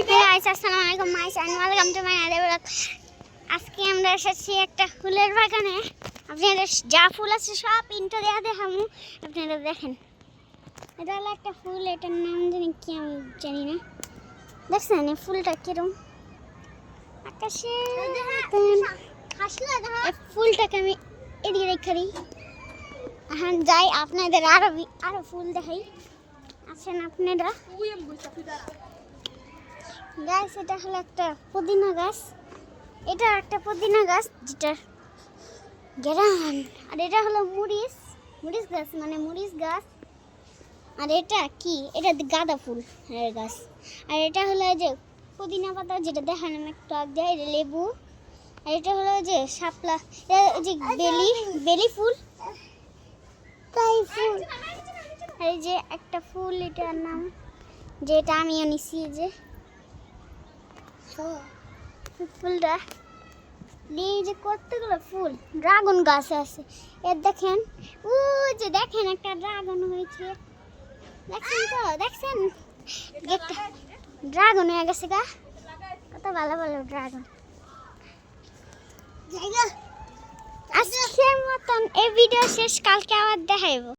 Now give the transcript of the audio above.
আসসালামু আলাইকুম welcome to my other blog. আজকে আমরা এসেছি একটা ফুলের বাগানে। আপনাদের যা ফুল আছে সব ইন্টো দেওয়া দেখাবো, আপনারা দেখেন। এটা হলো একটা ফুল, এটার নাম জানি কি আমি জানি না। দেখছেন এই ফুলটা কিরম আকাশে। ফুলটাকে আমি এদিকে রেখে এখন যাই, আপনাদের আরো ফুল দেখাই। আছেন আপনারা গাছ। এটা হলো একটা পুদিনা গাছ, এটা একটা পুদিনা গাছ যেটা গেরান। আর এটা হলো মরিচ গাছ, মানে মরিচ গাছ। আর এটা কি, এটা গাঁদা ফুল গাছ। আর এটা হলো যে পুদিনা পাতা, যেটা দেখালাম একটু আগে, এটা লেবু। আর এটা হলো যে শাপলা, যে বেলি ফুল, তাই ফুল। আর এই যে একটা ফুল, এটার নাম যেটা আমি আনিছি, যে ফুলটা এই যে কতগুলো ফুল, ড্রাগন গাছ আছে। এর দেখেন, ও যে দেখেন একটা ড্রাগন হয়েছে, দেখছেন তো? দেখছেন ড্রাগন হয়ে গেছে গা, কত ভালো ভালো ড্রাগন। আজকের মতন এই ভিডিও শেষ, কালকে আবার দেখাইবো।